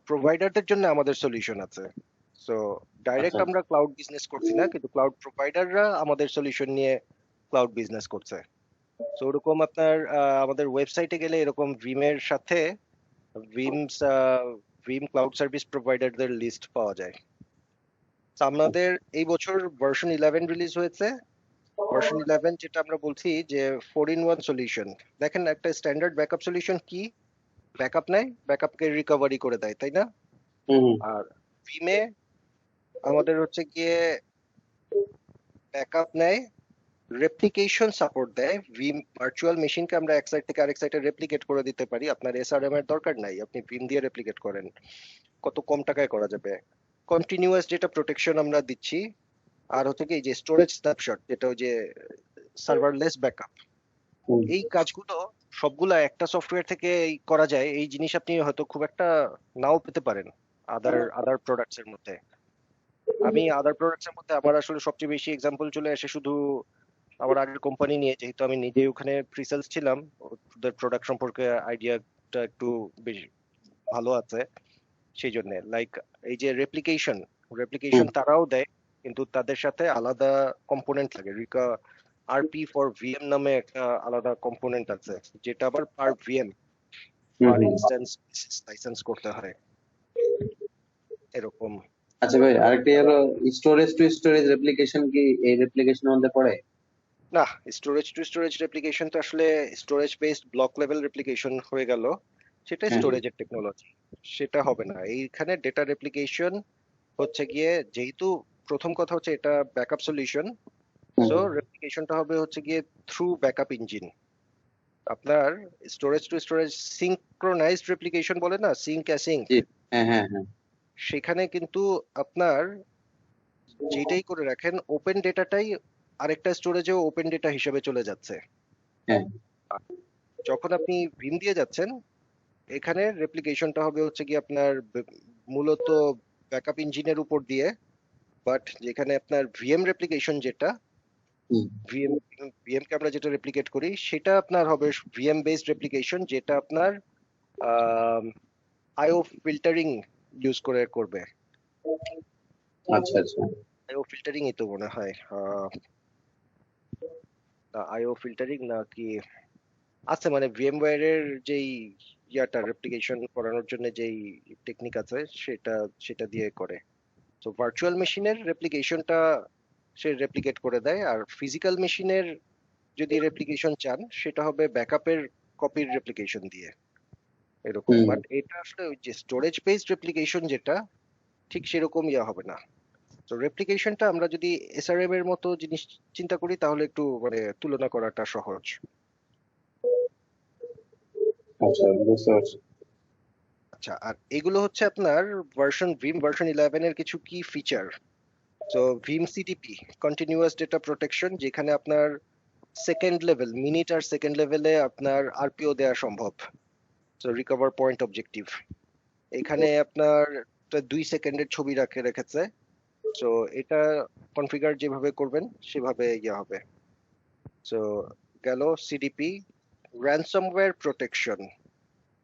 প্রোভাইডারদের জন্য আমাদের সলিউশন আছে। সো আচ্ছা ডাইরেক্ট আমরা ক্লাউড বিজনেস করছি না, কিন্তু ক্লাউড প্রোভাইডাররা আমাদের সলিউশন নিয়ে ক্লাউড বিজনেস করছে। সো ওরকম আপনার আমাদের ওয়েবসাইটে গেলে এরকম ভিমের সাথে ভিমস ভিম ক্লাউড সার্ভিস প্রোভাইডারদের লিস্ট পাওয়া যায়। তো আমাদের এই বছর ভার্সন 11 রিলিজ হয়েছে। ভার্সন 11 যেটা আমরা বলছি যে 4-in-1 সলিউশন। দেখেন, একটা স্ট্যান্ডার্ড ব্যাকআপ সলিউশন কি, ব্যাকআপ নেয়, ব্যাকআপকে রিকভারি করে দেয়, তাই না? হুম হুম, আর ভিমে আমাদের হচ্ছে গিয়ে ব্যাকআপ নেয়, রেপ্লিকেশন সাপোর্ট দেয়। ভিম ভার্চুয়াল মেশিনকে আমরা এক সাইড থেকে আরেক সাইডে রেপ্লিকেট করে দিতে পারি। আপনার এসআরএম এর দরকার নাই, আপনি ভিম দিয়ে রেপ্লিকেট করেন, কত কম টাকায় করা যাবে। কন্টিনিউয়াস যেটা প্রোটেকশন আমরা দিচ্ছি, আর হচ্ছে কি এই যে স্টোরেজ স্ন্যাপশট, যেটা ওই যে সার্ভারলেস ব্যাকআপ, হুম, এই কাজগুলো সবগুলা একটা সফটওয়্যার থেকে করা যায়। এই জিনিস আপনি হয়তো খুব একটা নাও পেতে পারেন আদার প্রোডাক্টস এর মধ্যে। আমি আদার প্রোডাক্টস এর মধ্যে আমার আসলে সবচেয়ে বেশি এক্সাম্পল চলে আসে শুধু আমার আগের কোম্পানি নিয়ে, যেহেতু আমি নিজে ওখানে প্রিসেলস ছিলাম, ওদের প্রোডাক্ট সম্পর্কে আইডিয়াটা একটু বেশি ভালো আছে। সেই জন্য লাইক এই যে রেপ্লিকেশন হুম, রেপ্লিকেশন তারাও দেয়, কিন্তু তাদের সাথে আলাদা কম্পোনেন্ট লাগে। আরপি ফর ভিএম নামে একটা আলাদা কম্পোনেন্ট আছে, যেটা আবার পার ভিএম, হুম, পার হুম। ইনস্ট্যান্স লাইসেন্স করতে হয় এরকম। আচ্ছা ভাই, আরেকটি হলো স্টোরেজ টু স্টোরেজ রেপ্লিকেশন, কি এই রেপ্লিকেশনের মধ্যে পড়ে? না, স্টোরেজ টু স্টোরেজ রেপ্লিকেশন তো আসলে storage based block level replication হয়ে গেল, সেটা হ্যাঁ, স্টোরেজের টেকনোলজি। সেটা হবে না এইখানে। ডেটা রেপ্লিকেশন হচ্ছে গিয়ে, যেহেতু প্রথম কথা হচ্ছে এটা backup solution, hmm, so hmm, রেপ্লিকেশনটা হবে হচ্ছে গিয়ে থ্রু ব্যাকআপ ইঞ্জিন। আপনার storage to storage synchronised replication বলে না, সিঙ্ক অ্যাসিঙ্ক, জি, হ্যাঁ হ্যাঁ হ্যাঁ, সেখানে কিন্তু আপনার যেটাই করে রাখেন, ওপেন ডেটাটাই আরেকটা স্টোরেজেও ওপেন ডেটা হিসেবে চলে যাচ্ছে। হ্যাঁ, আর যখন আপনি ভিম দিয়ে যাচ্ছেন, এখানে রেপ্লিকেশনটা হবে হচ্ছে কি আপনার মূলত ব্যাকআপ ইঞ্জিনের উপর দিয়ে। বাট যেখানে আপনার ভিএম রেপ্লিকেশন, যেটা হুম, ভিএম ভিএম কে আমরা যেটা রেপ্লিকেট করি, সেটা আপনার হবে ভিএম বেসড রেপ্লিকেশন, যেটা আপনার আইও ফিল্টারিং ইউজ করে করবে। আচ্ছা আচ্ছা, আইও ফিল্টারিং ই তো মনে হয়, আইও ফিল্টারিং না কি আছে, মানে ভিএমওয়্যার এর যেই রেপ্লিকেশন করানোর জন্য যেই টেকনিক আছে, সেটা সেটা দিয়ে করে। তো ভার্চুয়াল মেশিনের রেপ্লিকেশনটা সে রেপ্লিকেট করে দেয়, আর ফিজিক্যাল মেশিনের যদি রেপ্লিকেশন চান, সেটা হবে ব্যাকআপের কপির রেপ্লিকেশন দিয়ে এরকম। হুম, বাট এটা আসলে ওই যে স্টোরেজ বেসড রেপ্লিকেশন যেটা, ঠিক সেরকম হবে না। তো রেপ্লিকেশনটা আমরা যদি এসআরএম এর মতো জিনিস চিন্তা করি, তাহলে একটু মানে তুলনা করাটা সহজ। আচ্ছা বুঝতে পারছি। আচ্ছা, আর এগুলো হচ্ছে আপনার ভার্সন 11 এর কিছু কি ফিচার। তো ভিম সিডিপি, কন্টিনিউয়াস ডেটা প্রোটেকশন, যেখানে আপনার সেকেন্ড লেভেল, মিনিট আর সেকেন্ড লেভেলে আপনার আরপিও দেওয়া সম্ভব। তো রিকভার পয়েন্ট অবজেক্টিভ, এখানে আপনার 2 সেকেন্ডের ছবি রেখেছে। তো এটা কনফিগার যেভাবে করবেন সেভাবে হবে। তো গেল সিডিপি। র্যানসমওয়্যার প্রোটেকশন,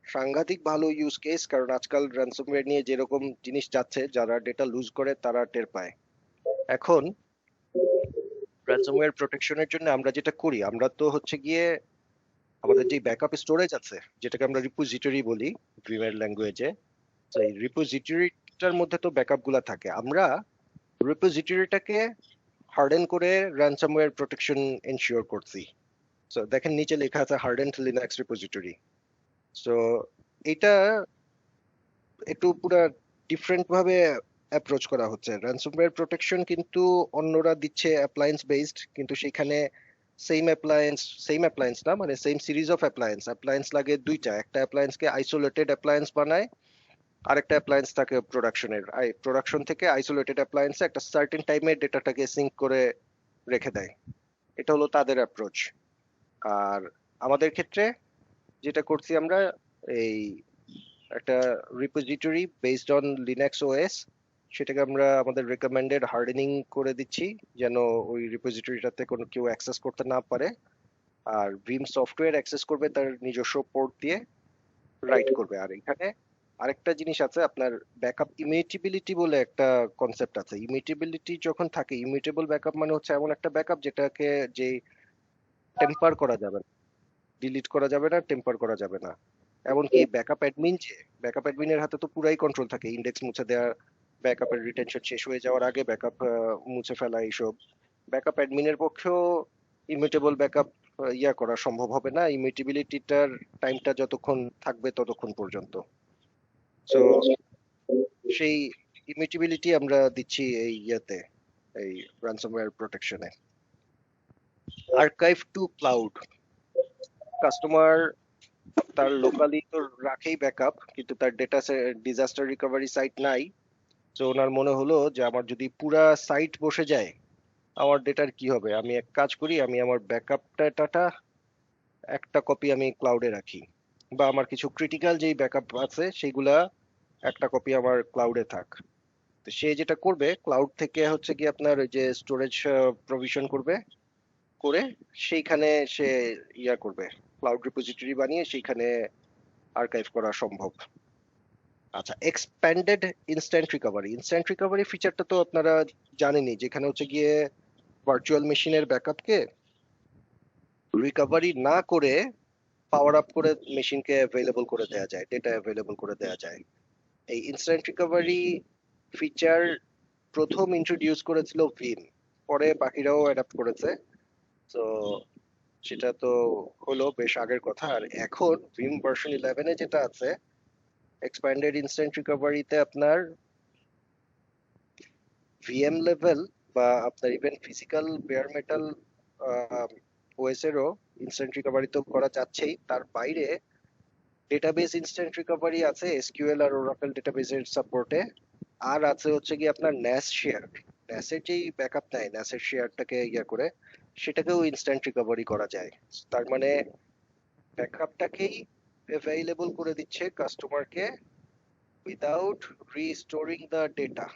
সাংঘাতিক ভালো ইউজ কেস, কারণ আজকাল র্যানসমওয়্যার নিয়ে যেরকম জিনিস যাচ্ছে, যারা ডেটা লুজ করে তারা টের পায়। এখন র্যানসমওয়্যার প্রোটেকশনের জন্য আমরা যেটা করি, আমরা তো হচ্ছে গিয়ে আমাদের যে ব্যাকআপ স্টোরেজ আছে, যেটাকে আমরা রিপোজিটরি বলি ভিমের ল্যাঙ্গুয়েজে, তো এই রিপোজিটরিটার মধ্যে তো ব্যাকআপ গুলা থাকে। আমরা রিপোজিটরিটাকে হার্ডেন করে র্যানসমওয়্যার প্রোটেকশন এনশিওর করছি। তো দেখেন নিচে লেখা আছে হার্ডেন্ড লিনাক্স রিপোজিটরি। তো এটা একটু পুরা ডিফারেন্ট ভাবে অ্যাপ্রোচ করা হচ্ছে। র্যানসমওয়্যার প্রোটেকশন কিন্তু অন্যরা দিচ্ছে অ্যাপ্লায়েন্স বেসড, কিন্তু সেখানে সেম অ্যাপ্লায়েন্স না, মানে সেম সিরিজ অফ অ্যাপ্লায়েন্স লাগে দুইটা। একটা অ্যাপ্লায়েন্সকে আইসোলেটেড অ্যাপ্লায়েন্স বানায়, আরেকটা অ্যাপ্লায়েন্স থাকে প্রোডাকশনের, প্রোডাকশন থেকে আইসোলেটেড অ্যাপ্লায়েন্সে একটা সার্টেন টাইমে ডেটাটাকে সিঙ্ক করে রেখে দেয়। এটা হলো তাদের অ্যাপ্রোচ। আর আমাদের ক্ষেত্রে যেটা করছি আমরা, এই একটা repository based on Linux OS, সেটাকে আমরা আমাদের রেকমেন্ডেড হার্ডেনিং করে দিচ্ছি যেন ওই রিপোজিটরিটাতে কোনো কেউ অ্যাক্সেস করতে না পারে। আর ভিম সফটওয়্যার অ্যাক্সেস করবে তার নিজস্ব পোর্ট দিয়ে, রাইট করবে। আর এখানে আরেকটা জিনিস আছে, আপনার ব্যাকআপ ইমিউটেবিলিটি বলে একটা কনসেপ্ট আছে। ইমিউটেবিলিটি যখন থাকে, ইমিউটেবল ব্যাকআপ মানে হচ্ছে এমন একটা ব্যাকআপ যেটাকে যে টেম্পার করা যাবে না, ডিলিট করা যাবে না, টেম্পার করা যাবে না। এমনকি ব্যাকআপ অ্যাডমিনের হাতে তো পুরাই কন্ট্রোল থাকে, ইন্ডেক্স মুছে দেওয়া, ব্যাকআপের রিটেনশন শেষ হয়ে যাওয়ার আগে ব্যাকআপ মুছে ফেলা, এইসব। ব্যাকআপ অ্যাডমিনের পক্ষেও ইমিউটেবল ব্যাকআপ করা সম্ভব হবে না, ইমিউটেবিলিটিটার টাইমটা যতক্ষণ থাকবে ততক্ষণ পর্যন্ত। সো সেই ইমিউটেবিলিটি আমরা দিচ্ছি এই এই ransomware প্রোটেকশনে। আর্কাইভ টু ক্লাউড, কাস্টমার তার লোকালি তো রাখেই ব্যাকআপ, কিন্তু তার ডেটা ডিজাস্টার রিকভারি সাইট নাই। তো ওনার মনে হলো যে আমার যদি পুরা সাইট বসে যায় আমার ডেটার কি হবে, আমি এক কাজ করি, আমি আমার ব্যাকআপ ডাটাটা একটা কপি আমি ক্লাউডে রাখি, বা আমার কিছু ক্রিটিক্যাল যেই ব্যাকআপ আছে সেগুলা একটা কপি আমার ক্লাউডে থাক। তো সে যেটা করবে, ক্লাউড থেকে হচ্ছে কি আপনার ওই যে স্টোরেজ প্রভিশন করবে, করে সেইখানে সে করবে, ক্লাউড রিপোজিটরি বানিয়ে সেইখানে আর্কাইভ করা সম্ভব। আচ্ছা, এক্সপ্যান্ডেড ইনস্ট্যান্ট রিকভারি ফিচারটা তো আপনারা জানেনই, যেখানে হচ্ছে গিয়ে ভার্চুয়াল মেশিনের ব্যাকআপকে রিকভারি না করে পাওয়ার আপ করে মেশিনকে অ্যাভেলেবল করে দেওয়া যায়, ডেটা অ্যাভেলেবল করে দেওয়া যায়। এই ইনস্ট্যান্ট রিকভারি ফিচার প্রথম ইন্ট্রোডিউস করেছিল ভিম, পরে বাকিরাও অ্যাডাপ্ট করেছে। তো সেটা তো হলো বেশ আগের কথা। আর এখন ভিম ভার্সন 11-এ যেটা আছে, এক্সপ্যান্ডেড ইনস্ট্যান্ট রিকভারিতে আপনার ভিএম লেভেল বা আপনার even physical bare metal OS এরও ইনস্ট্যান্ট রিকভারি তো করা যাচ্ছেই, তার বাইরে ডেটাবেস ইনস্ট্যান্ট রিকভারি আছে এসকিউএল আর ওরাকল ডেটাবেসের সাপোর্টে। আর আছে হচ্ছে কি আপনার ন্যাস শেয়ার, ন্যাসের যেই ব্যাকআপ নেয়, ন্যাসের শেয়ারটাকে করে সেটাকেও ইনস্ট্যান্ট রিকভারি করা যায়। তার মানে ব্যাকআপটাকেই অ্যাভেলেবল করে দিচ্ছে কাস্টমারকে উইদাউট রিস্টোরিং দ্য ডেটা।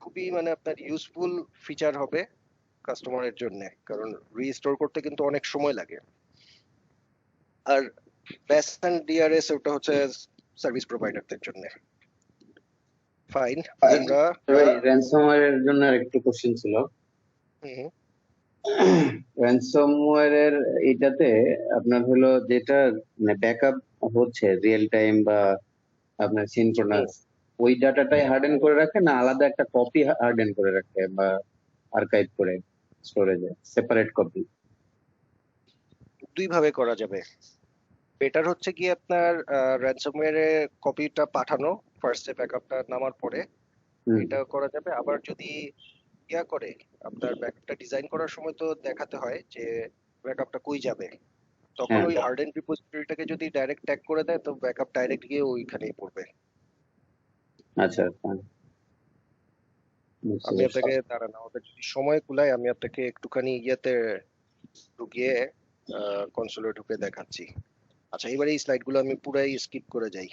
খুবই মানে আপনার ইউজফুল ফিচার হবে কাস্টমারের জন্য, কারণ রিস্টোর করতে কিন্তু অনেক সময় লাগে। আর ব্যাস এন্ড ডিআরএস ওটা হচ্ছে সার্ভিস প্রোভাইডারদের জন্য। ফাইন, আমরা ভাই ransomware এর জন্য আরেকটু কোশ্চেন ছিল। ransomware এর এটাতে আপনার হলো যেটা মানে ব্যাকআপ হচ্ছে রিয়েল টাইম বা আপনার সিনক্রোনাস, ওই ডাটাটাই হার্ডেন করে রাখে না আলাদা একটা কপি হার্ডেন করে রাখে বা আর্কাইভ করে স্টোরেজে সেপারেট কপি? দুই ভাবে করা যাবে। বেটার হচ্ছে কি আপনার র্যানসমওয়্যারে কপিটা পাঠানো, ফার্স্টে ব্যাকআপটা নামার পরে এটা করা যাবে। আবার যদি করে আপনার ব্যাকআপটা ডিজাইন করার সময় তো দেখাতে হয় যে ব্যাকআপটা কই যাবে, তখন ওই হার্ডেন রিপোজিটরিটাকে যদি ডাইরেক্ট ট্যাগ করে দেয় তো ব্যাকআপ ডাইরেক্ট গিয়ে ওইখানেই পড়বে। আচ্ছা, আমি আপনাকে দাঁড়ান, আমাদের যদি সময় কুলায় আমি আপনাকে একটুখানি ঢুকিয়ে কনসোলে ঢুকে দেখাচ্ছি। আচ্ছা, এবারে এই স্লাইডগুলো আমি পুরাই স্কিপ করে যাই।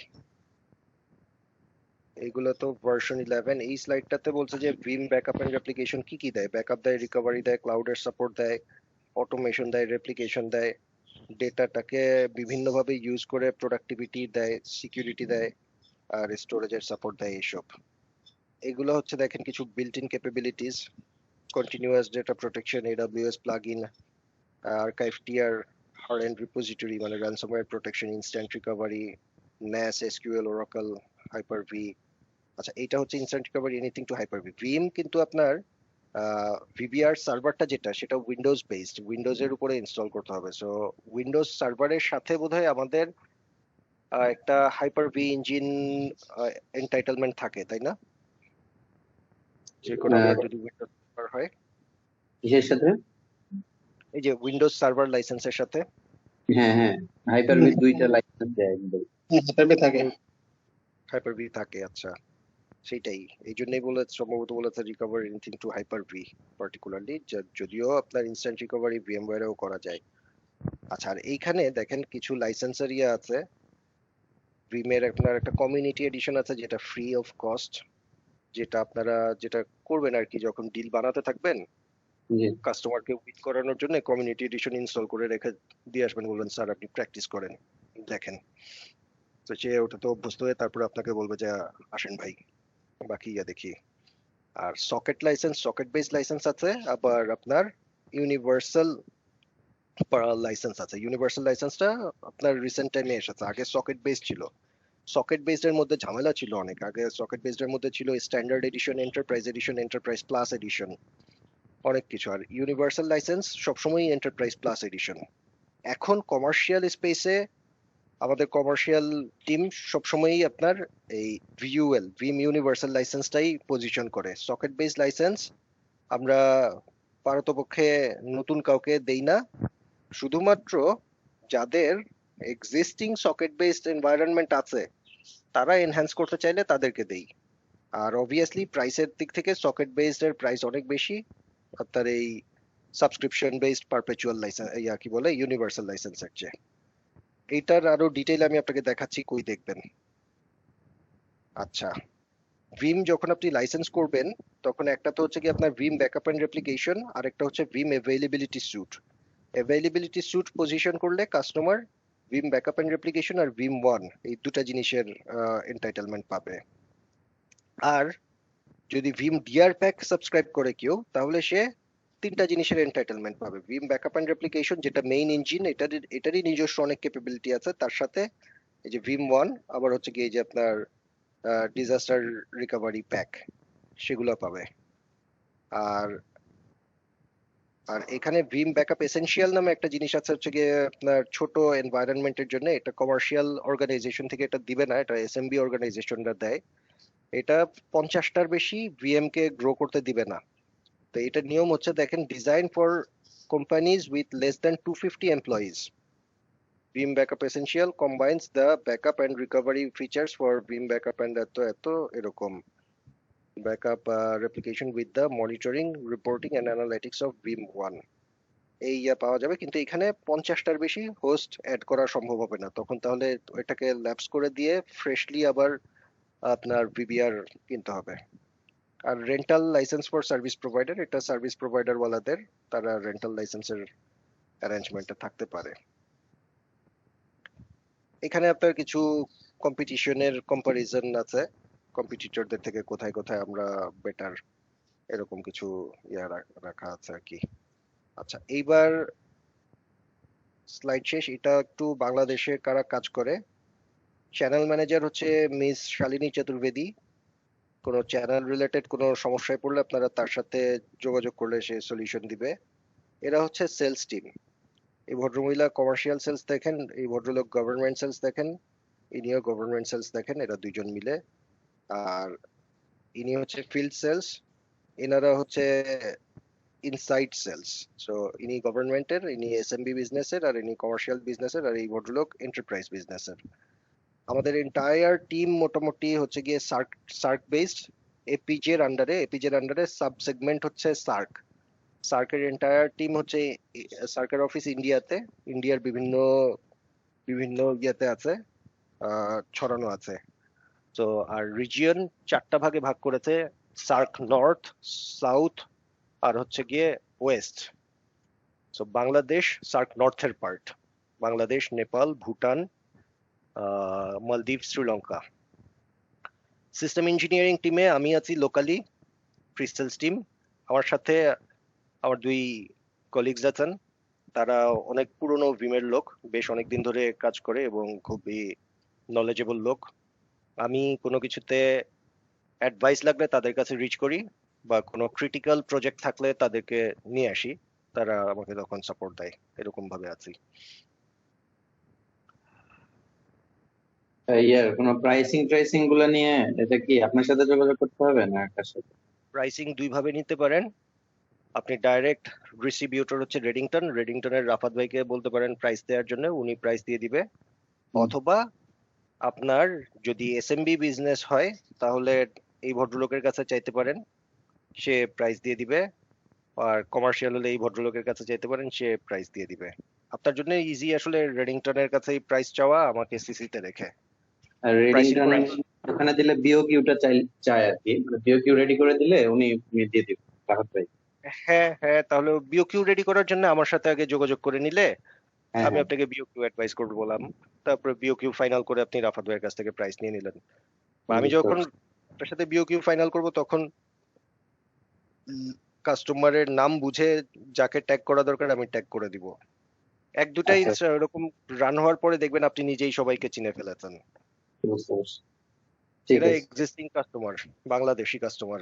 এইগুলো তো ভার্সন 11। এই স্লাইডটাতে বলছে যে ভিম ব্যাকআপ এন্ড রেপ্লিকেশন কি কি দেয়। ব্যাকআপ দেয়, রিকভারি দেয়, ক্লাউডের সাপোর্ট দেয়, অটোমেশন দেয়, রেপ্লিকেশন দেয়, ডেটাটাকে বিভিন্নভাবে ইউজ করে প্রোডাক্টিভিটি দেয়, সিকিউরিটি দেয়, আর স্টোরেজের সাপোর্ট দেয় এইসব। এগুলো হচ্ছে দেখেন কিছু built in capabilities: continuous data protection, AWS plugin, archive tier, hardened repository মানে ransomware protection, instant recovery, NAS, SQL, Oracle, Hyper-V। আচ্ছা, এইটা হচ্ছে instant recovery anything to Hyper-V। Veeam কিন্তু আপনার ভিবিআর সার্ভারটা যেটা, সেটা উইন্ডোজ বেসড, উইন্ডোজের উপরে ইনস্টল করতে হবে। সো উইন্ডোজ সার্ভারের সাথে বোধহয় আমাদের একটা Hyper-V ইঞ্জিন এন্টাইটেলমেন্ট থাকে, তাই না? যে কোনো যদি উইন্ডোজ সার্ভার হয়, কিসের সাথে? এই যে উইন্ডোজ সার্ভার লাইসেন্সের সাথে। হ্যাঁ, হাইপার-ভি দুইটা লাইসেন্স দেয় একদম। হাইপার-ভি থাকে। হাইপার ভি থাকে, আচ্ছা। সেটাই, এই জন্যই বলে সম্ভবত বলেছে recover anything to hyper V particularly, যদিও আপনার ইনস্ট্যান্ট রিকভারি ভিএমওয়্যারেও করা যায়। আচ্ছা, আর এইখানে দেখেন কিছু লাইসেন্সের ইয়ে আছে। ভিমের আপনার একটা কমিউনিটি এডিশন আছে যেটা ফ্রি অফ কস্ট, যেটা আপনারা যেটা করবেন আর কি, যখন ডিল বানাতে থাকবেন জি। কাস্টমারকে উইথ করানোর জন্য কমিউনিটি এডিশন ইনস্টল করে রেখে দিয়ে আসবেন, বলবেন স্যার আপনি প্র্যাকটিস করেন, দেখেন। তো সে ওটা তো অভ্যস্ত হয়ে তারপরে আপনাকে বলবে যে আসেন ভাই বাকি ইয়া দেখি। আর socket license, socket based license আছে, আবার আপনার ইউনিভার্সাল লাইসেন্স আছে। ইউনিভার্সাল লাইসেন্সটা আপনার রিসেন্ট টাইমে এসেছে, আগে সকেট বেসড ছিল। সকেট বেসড এর মধ্যে ঝামেলা ছিল অনেক, আগে সকেট বেসড এর মধ্যে ছিল standard edition, enterprise edition, enterprise plus edition, অনেক কিছু। আর ইউনিভার্সাল লাইসেন্স সবসময় এন্টারপ্রাইজ প্লাস এডিশন। এখন কমার্শিয়াল স্পেসে আমাদের কমার্শিয়াল টিম সবসময়ই আপনার এই ভিইউএল, ভিম ইউনিভার্সাল লাইসেন্সটাই পজিশন করে। সকেট বেসড লাইসেন্স আমরা পারতপক্ষে নতুন কাউকে দেই না, শুধুমাত্র যাদের এক্সিস্টিং সকেট বেসড এনভায়রনমেন্ট আছে তারা এনহ্যান্স করতে চাইলে তাদেরকে দেই। আর অবভিয়াসলি প্রাইসের দিক থেকে সকেট বেসড এর প্রাইস অনেক বেশি আপনার এই সাবস্ক্রিপশন বেসড পারপেচুয়াল লাইসেন্স, ইয়া কি বলে, ইউনিভার্সাল লাইসেন্সের চেয়ে। এইটার আরো ডিটেইল আমি আপনাকে দেখাচ্ছি, কই দেখবেন। আচ্ছা, ভিম যখন আপনি লাইসেন্স করবেন তখন একটা তো হচ্ছে কি আপনার ভিম ব্যাকআপ এন্ড রেপ্লিকেশন, আর একটা হচ্ছে Veeam availability suite. Availability suite position করলে customer Veeam backup and replication আর ভিম ওয়ান এই দুটা জিনিসের এন্টাইটেলমেন্ট পাবে। আর যদি ভিম ডিআর প্যাক সাবস্ক্রাইব করে কেউ তাহলে সে তিনটা জিনিসের এন্টাইটেলমেন্ট পাবে। ভিম ব্যাকআপ এন্ড রেপ্লিকেশন যেটা মেইন ইঞ্জিন, এটারই নিজস্ব অনেক ক্যাপাবিলিটি আছে, তার সাথে এই যে ভিম ওয়ান, আবার হচ্ছে কি এই যে আপনার ডিজাস্টার রিকভারি প্যাক, সেগুলো পাবে। আর আর এখানে ভিম ব্যাকআপ এসেনশিয়াল নামে একটা জিনিস আছে, হচ্ছে গিয়ে আপনার ছোট এনভায়রনমেন্টের জন্য। এটা কমার্শিয়াল অর্গানাইজেশন থেকে এটা দিবে না, এটা এসএমবি অর্গানাইজেশনরা দেয়। এটা 50টার বেশি ভিএম কে গ্রো করতে দিবে না। তো এটার নিয়ম হচ্ছে দেখেন, design for companies with less than 250 employees, Veeam backup essential combines the backup and recovery features for Veeam backup and এত এত এরকম backup replication with the monitoring reporting and analytics of Veeam one, এই yeah পাওয়া যাবে। কিন্তু এখানে 50টার বেশি host add করা সম্ভব হবে না, তখন তাহলে এটাকে ল্যাপস করে দিয়ে ফ্রেশলি আবার আপনার ভিবিআর কিনতে হবে। আর rental license for service provider, এটা সার্ভিস প্রোভাইডার ওয়ালাদের, তারা রেন্টাল লাইসেন্সের অ্যারেঞ্জমেন্টে থাকতে পারে। এখানে আপনার কিছু কম্পিটিশনের কম্পারিজন আছে, কম্পিটিটরদের থেকে কোথায় কোথায় আমরা বেটার, এরকম কিছু ইয়া রাখা আছে আর কি। আচ্ছা, এইবার স্লাইড শেষ। এটা একটু বাংলাদেশে কারা কাজ করে। চ্যানেল ম্যানেজার হচ্ছে মিস শালিনী চতুর্বেদী। কোনো চ্যানেল রিলেটেড কোনো সমস্যায় পড়লে আপনারা তার সাথে যোগাযোগ করলে সে সলিউশন দিবে। এরা হচ্ছে সেলস টিম। এই ভদ্রমহিলা কমার্শিয়াল সেলস দেখেন, এই ভদ্রলোক গভর্নমেন্ট সেলস দেখেন, ইনিও গভর্নমেন্ট সেলস দেখেন, এরা দুইজন মিলে। আর ইনি হচ্ছে ফিল্ড সেলস, এনারা হচ্ছে ইনসাইড সেলস। সো ইনি গভর্নমেন্টের, ইনি এসএমবি বিজনেসের, আর ইনি কমার্শিয়াল বিজনেসের, আর এই ভদ্রলোক এন্টারপ্রাইজ বিজনেসের। আমাদের এন্টায়ার টিম মোটামুটি হচ্ছে গিয়ে সার্ক সার্ক বেসড। এপিজের আন্ডারে সাব সেগমেন্ট হচ্ছে সার্ক। সার্কের এন্টায়ার টিম হচ্ছে, সার্কের অফিস ইন্ডিয়াতে, ইন্ডিয়ার বিভিন্ন বিভিন্ন ইয়েতে আছে, ছড়ানো আছে। তো আর রিজিয়ন 4টা ভাগে ভাগ করেছে, সার্ক নর্থ, সাউথ, আর হচ্ছে গিয়ে West. So Bangladesh SAARC নর্থের part, Bangladesh, Nepal, Bhutan, মালদ্বীপ, শ্রীলঙ্কা। সিস্টেম ইঞ্জিনিয়ারিং টিমে আমি আছি লোকালি, ক্রিস্টালস টিম। আমার সাথে আমার দুই কলিগস আছেন, তারা অনেক পুরনো ভিমের লোক, বেশ অনেক দিন ধরে কাজ করে এবং খুবই নলেজেবল লোক। আমি কোনো কিছুতে অ্যাডভাইস লাগলে তাদের কাছে রিচ করি, বা কোনো ক্রিটিক্যাল প্রজেক্ট থাকলে তাদেরকে নিয়ে আসি, তারা আমাকে তখন সাপোর্ট দেয়, এরকম ভাবে আছি। ইয়ার কোনো প্রাইসিং গুলো নিয়ে এটা কি আপনার সাথে যোগাযোগ করতে হবে না কার সাথে? প্রাইসিং দুই ভাবে নিতে পারেন। আপনি ডাইরেক্ট ডিস্ট্রিবিউটর হচ্ছে রেডিংটনের রাফাত ভাইকে বলতে পারেন প্রাইস দেওয়ার জন্য, উনি প্রাইস দিয়ে দিবে। অথবা আপনার যদি এসএমবি বিজনেস হয় তাহলে এই ভদ্রলোকের কাছে চাইতে পারেন, সে প্রাইস দিয়ে দিবে। আর কমার্শিয়াল হলে এই ভদ্রলোকের কাছে চাইতে পারেন, সে প্রাইস দিয়ে দিবে। আপনার জন্য ইজি আসলে রেডিংটনের কাছেই প্রাইস চাওয়া, আমাকে সিসিতে রেখে আর প্রাইসিং রেডিংটন করা। ওখানে দিলে বিওকিউটা চায় আর কি, মানে বিওকিউ রেডি করে দিলে উনি উনি দিয়ে দিবেন রাহাত ভাই। হ্যাঁ হ্যাঁ, তাহলে বিওকিউ রেডি করার জন্য আমার সাথে আগে যোগাযোগ করে নিলে হ্যাঁ আমি হ্যাঁ, আপনাকে বিওকিউ অ্যাডভাইস করবো বললাম। তারপরে বিওকিউ ফাইনাল করে আপনি রাফাত ভাইয়ের কাছ থেকে প্রাইস নিয়ে নিলেন। বা আমি বুঝতে যখন পারছি। আপনার সাথে বিওকিউ ফাইনাল করব তখন কাস্টমারের নাম বুঝে যাকে ট্যাগ করা দরকার আমি ট্যাগ করে দিব। এক দুটাই আচ্ছা, এরকম রান হওয়ার পরে দেখবেন আপনি নিজেই সবাইকে চিনে ফেলেছেন। বুঝতে পারছি। ঠিক এরা আছে। Existing customer, Bangladeshi customer.